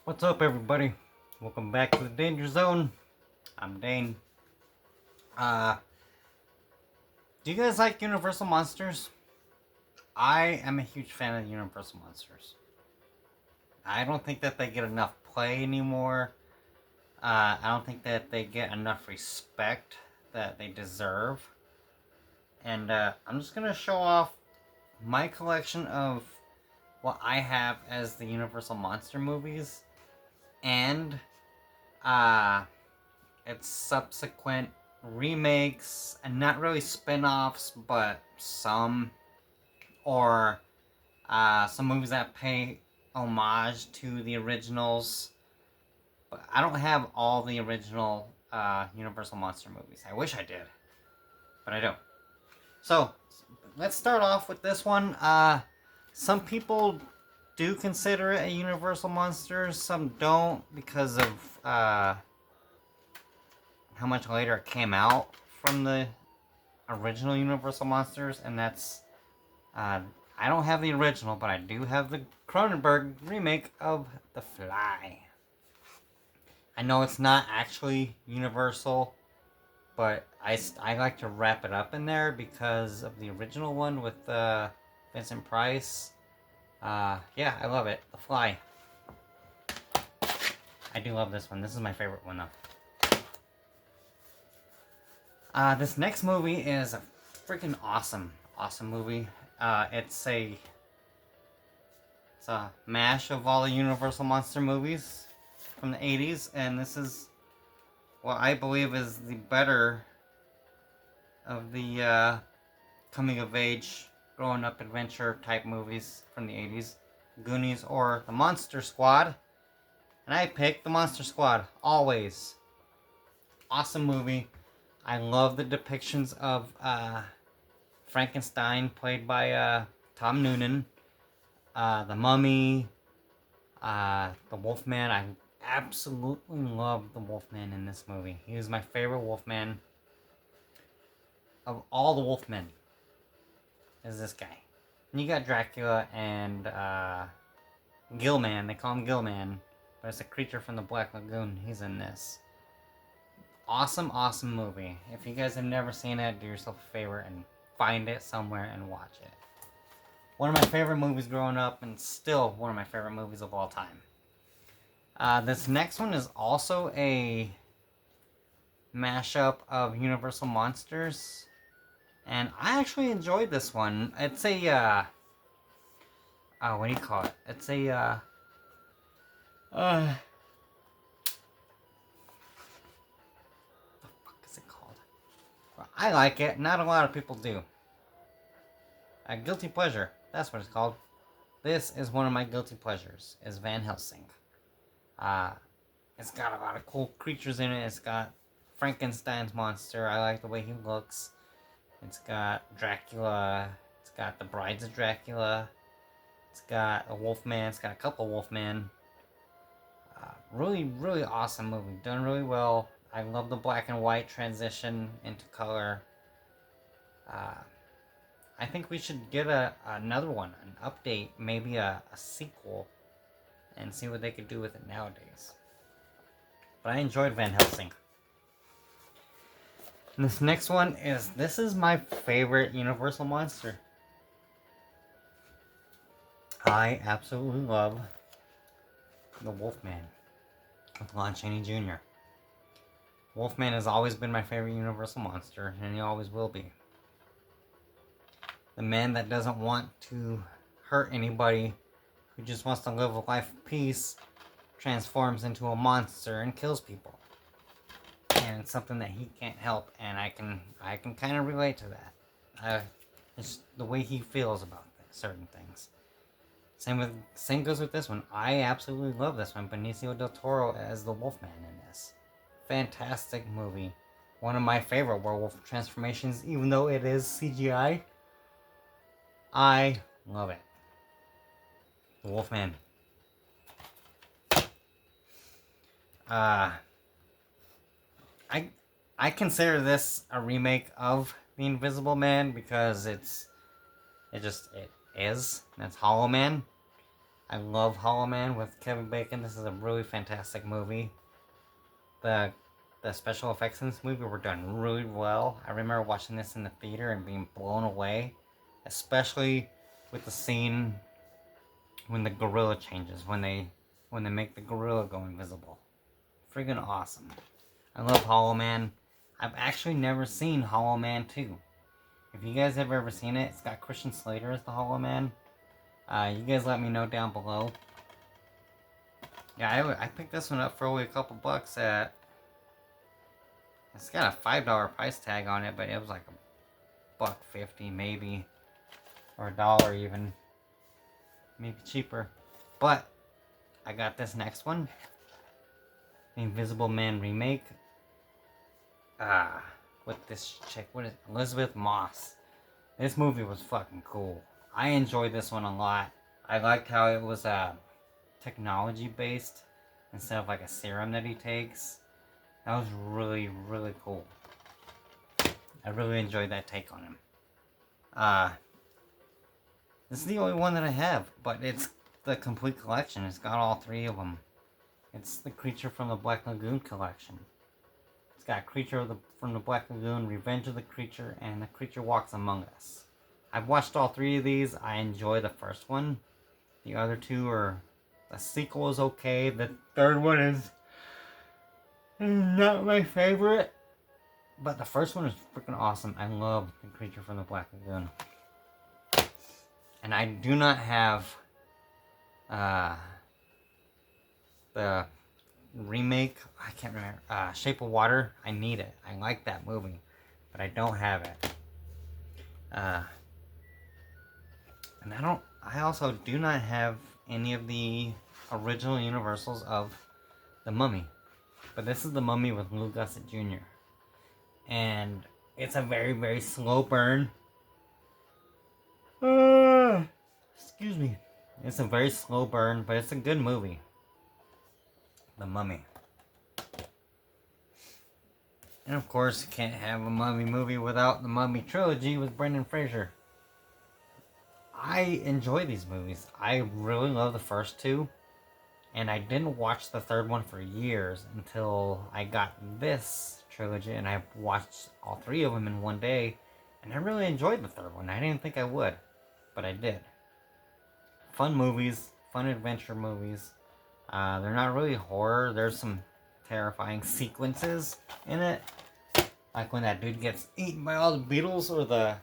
What's up, everybody? Welcome back to the Danger Zone. I'm Dane. Uh, do you guys like Universal Monsters? I am a huge fan of Universal Monsters. I don't think that they get enough play anymore. I don't think that they get enough respect that they deserve. And I'm just gonna show off my collection of what I have as the Universal Monster movies and uh its subsequent remakes, and not really spin-offs, but some, or some movies that pay homage to the originals. But I don't have all the original Universal Monster movies. I wish I did, but I don't. So let's start off with this one. Some people do consider it a Universal Monsters, some don't, because of how much later it came out from the original Universal Monsters, and that's I don't have the original, but I do have the Cronenberg remake of The Fly. I know it's not actually Universal, but I like to wrap it up in there because of the original one with Vincent Price. Yeah, I love it. The Fly. I do love this one. This is my favorite one, though. This next movie is a freaking awesome movie. It's a mash of all the Universal Monster movies from the 80s, and this is what I believe is the better of the coming of age, growing up adventure type movies from the 80s. Goonies or The Monster Squad. And I picked The Monster Squad, always. Awesome movie. I love the depictions of Frankenstein, played by Tom Noonan, the Mummy, the Wolfman. I absolutely love the Wolfman in this movie. He is my favorite Wolfman of all the Wolfmen. Is this guy? And you got Dracula and Gilman. They call him Gilman, but it's a creature from the Black Lagoon. He's in this. Awesome movie. If you guys have never seen it, do yourself a favor and find it somewhere and watch it. One of my favorite movies growing up, and still one of my favorite movies of all time. This next one is also a mashup of Universal Monsters, and I actually enjoyed this one. It's a what do you call it? It's a I like it. Not a lot of people do. A guilty pleasure. That's what it's called. This is one of my guilty pleasures. Is Van Helsing. It's got a lot of cool creatures in it. It's got Frankenstein's monster. I like the way he looks. It's got Dracula. It's got the Brides of Dracula. It's got a Wolfman. It's got a couple Wolfmen. Really awesome movie. Done really well. I love the black and white transition into color. I think we should get another one, an update, maybe a sequel, and see what they could do with it nowadays. But I enjoyed Van Helsing. And this next one this is my favorite Universal monster. I absolutely love the Wolfman with Lon Chaney Jr. Wolfman has always been my favorite Universal monster, and he always will be. The man that doesn't want to hurt anybody, who just wants to live a life of peace, transforms into a monster and kills people. And it's something that he can't help, and I can kind of relate to that. It's the way he feels about certain things. Same goes with this one. I absolutely love this one. Benicio del Toro as the Wolfman in this. Fantastic movie. One of my favorite werewolf transformations, even though it is CGI. I love it. The Wolfman. I consider this a remake of The Invisible Man because it is. That's Hollow Man. I love Hollow Man with Kevin Bacon. This is a really fantastic movie. The special effects in this movie were done really well. I remember watching this in the theater and being blown away, especially with the scene when the gorilla changes, when they make the gorilla go invisible. Friggin' awesome. I love Hollow Man. I've actually never seen Hollow Man 2. If you guys have ever seen it, it's got Christian Slater as the Hollow Man. You guys let me know down below. Yeah, I picked this one up for only a couple bucks at... It's got a $5 price tag on it, but it was like $1.50 maybe. Or $1 even. Maybe cheaper. But, I got this next one. The Invisible Man remake. With this chick, what is it? Elizabeth Moss. This movie was fucking cool. I enjoyed this one a lot. I liked how it was technology based instead of like a serum that he takes. That was really, really cool. I really enjoyed that take on him. This is the only one that I have, but it's the complete collection. It's got all 3 of them. It's the Creature from the Black Lagoon collection. It's got Creature from the Black Lagoon, Revenge of the Creature, and The Creature Walks Among Us. I've watched all 3 of these. I enjoy the first one. The other 2 are... The sequel is okay. The third one is not my favorite. But the first one is freaking awesome. I love The Creature from the Black Lagoon. And I do not have the remake. I can't remember. Shape of Water. I need it. I like that movie. But I don't have it. And I also do not have any of the original Universals of The Mummy. But this is The Mummy with Lou Gossett Jr. And it's a very, very slow burn. Excuse me. It's a very slow burn, but it's a good movie. The Mummy. And of course, you can't have a Mummy movie without the Mummy trilogy with Brendan Fraser. I enjoy these movies. I really love the first 2. And I didn't watch the third one for years until I got this trilogy. And I watched all 3 of them in one day. And I really enjoyed the third one. I didn't think I would. But I did. Fun movies. Fun adventure movies. They're not really horror. There's some terrifying sequences in it. Like when that dude gets eaten by all the beetles or the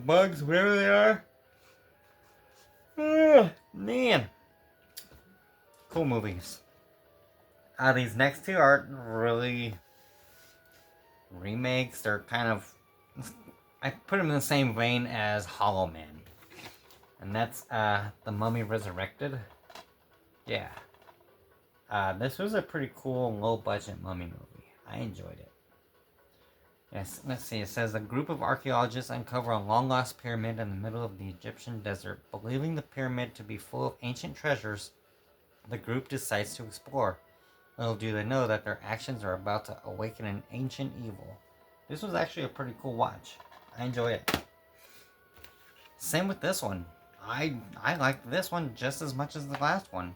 bugs, whatever they are. Man. Cool movies. These next 2 aren't really remakes. They're kind of... I put them in the same vein as Hollow Man. And that's The Mummy Resurrected. Yeah. This was a pretty cool low-budget mummy movie. I enjoyed it. Yes, let's see. It says a group of archaeologists uncover a long-lost pyramid in the middle of the Egyptian desert. Believing the pyramid to be full of ancient treasures, the group decides to explore. Little do they know that their actions are about to awaken an ancient evil. This was actually a pretty cool watch. I enjoy it. Same with this one. I liked this one just as much as the last one.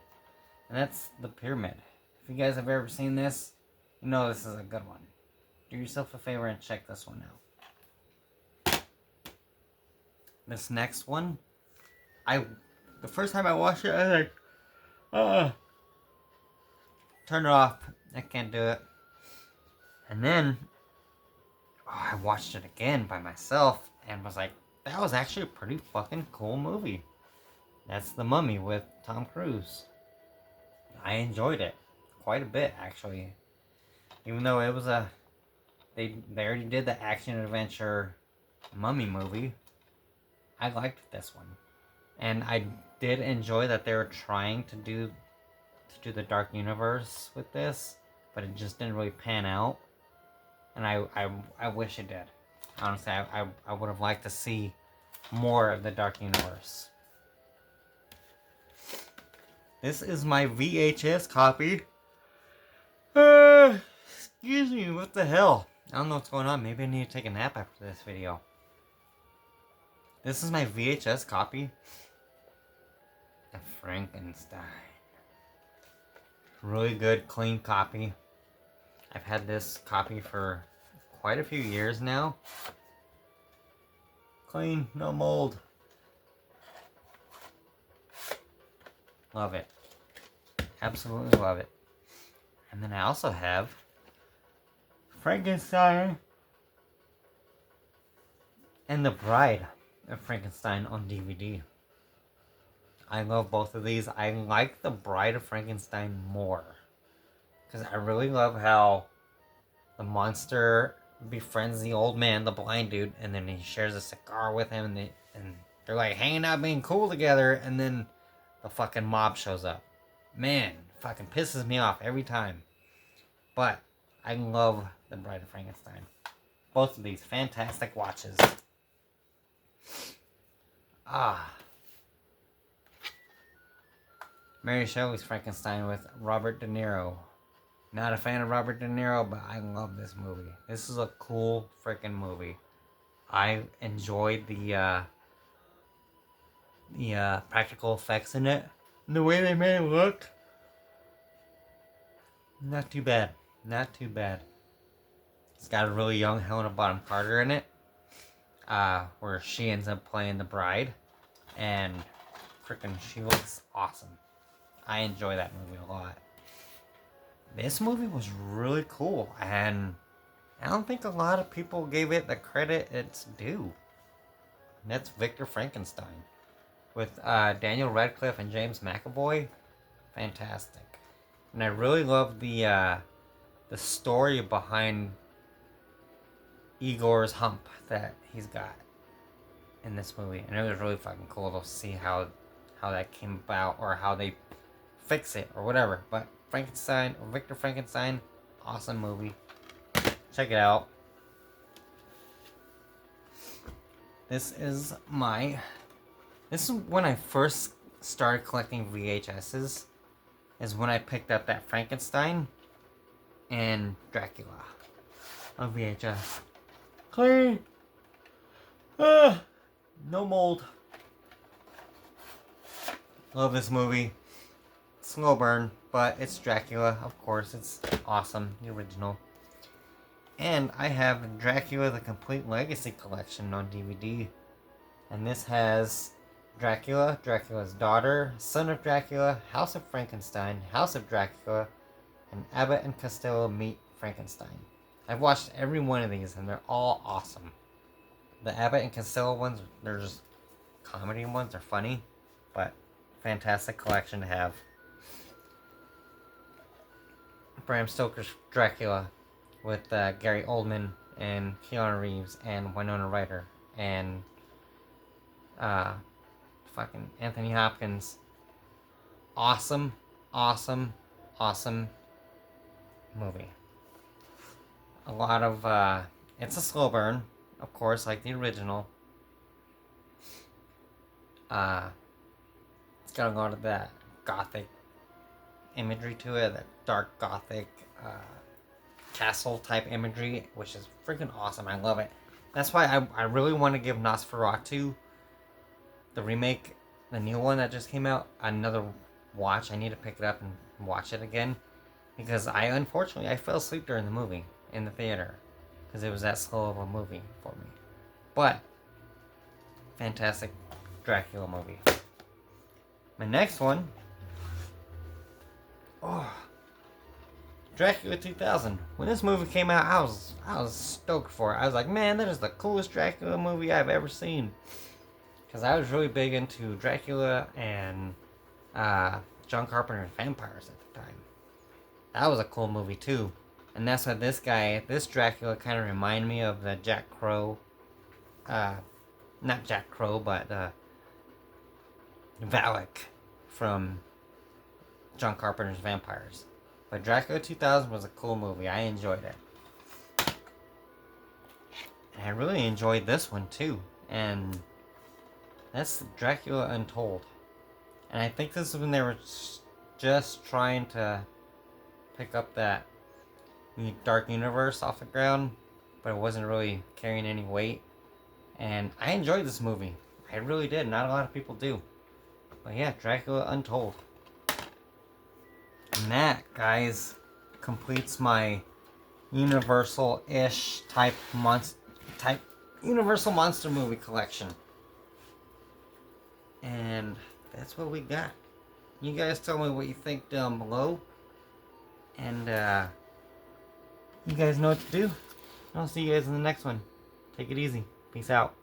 And that's The Pyramid. If you guys have ever seen this, you know this is a good one. Do yourself a favor and check this one out. This next one, the first time I watched it, I was like, turn it off. I can't do it. And then, I watched it again by myself and was like, that was actually a pretty fucking cool movie. That's The Mummy with Tom Cruise. I enjoyed it quite a bit, actually. Even though it was they already did the action adventure Mummy movie. I liked this one, and I did enjoy that they were trying to do the Dark Universe with this, but it just didn't really pan out. And I wish it did. Honestly, I would have liked to see more of the Dark Universe. This is my VHS copy. Excuse me, what the hell? I don't know what's going on. Maybe I need to take a nap after this video. This is my VHS copy. Frankenstein. Really good, clean copy. I've had this copy for quite a few years now. Clean, no mold. Love it. Absolutely love it. And then I also have Frankenstein and The Bride of Frankenstein on DVD. I love both of these. I like The Bride of Frankenstein more, because I really love how the monster befriends the old man, the blind dude, and then he shares a cigar with him, and they're like hanging out being cool together, and then the fucking mob shows up. Man, fucking pisses me off every time. But I love The Bride of Frankenstein. Both of these fantastic watches. Mary Shelley's Frankenstein with Robert De Niro. Not a fan of Robert De Niro, but I love this movie. This is a cool freaking movie. I enjoyed the practical effects in it. And the way they made it look. Not too bad. Not too bad. It's got a really young Helena Bonham Carter in it. Where she ends up playing the bride. And freaking she looks awesome. I enjoy that movie a lot. This movie was really cool, and I don't think a lot of people gave it the credit it's due. And that's Victor Frankenstein, with Daniel Radcliffe and James McAvoy. Fantastic. And I really love the story behind Igor's hump that he's got in this movie, and it was really fucking cool to see how that came about, or how they fix it, or whatever. But Frankenstein, or Victor Frankenstein, awesome movie. Check it out. This is when I first started collecting VHSs, is when I picked up that Frankenstein and Dracula on VHS. Clean. No mold. Love this movie. Slow burn, but it's Dracula, of course. It's awesome, the original. And I have Dracula the Complete Legacy Collection on DVD. And this has Dracula, Dracula's Daughter, Son of Dracula, House of Frankenstein, House of Dracula, and Abbott and Costello Meet Frankenstein. I've watched every one of these, and they're all awesome. The Abbott and Costello ones, they're just comedy ones, they're funny, but fantastic collection to have. Bram Stoker's Dracula with Gary Oldman and Keanu Reeves and Winona Ryder and fucking Anthony Hopkins. Awesome, awesome, awesome movie. A lot of it's a slow burn, of course, like the original. It's got a lot of that gothic imagery to it, that dark gothic castle type imagery, which is freaking awesome. I love it. That's why I really want to give Nosferatu, the remake, the new one that just came out, another watch. I need to pick it up and watch it again, because unfortunately I fell asleep during the movie in the theater because it was that slow of a movie for me. But fantastic Dracula movie. My next one, Dracula 2000. When this movie came out, I was stoked for it. I was like, man, that is the coolest Dracula movie I've ever seen. Because I was really big into Dracula and John Carpenter's Vampires at the time. That was a cool movie too. And that's what this Dracula kind of reminded me of the Jack Crow. Not Jack Crow, but Valak from John Carpenter's Vampires. But Dracula 2000 was a cool movie. I enjoyed it. And I really enjoyed this one too. And that's Dracula Untold. And I think this is when they were just trying to pick up that Dark Universe off the ground, but it wasn't really carrying any weight. And I enjoyed this movie. I really did. Not a lot of people do. But yeah, Dracula Untold. And that, guys, completes my Universal-ish type Universal monster movie collection. And that's what we got. You guys tell me what you think down below. And you guys know what to do. I'll see you guys in the next one. Take it easy. Peace out.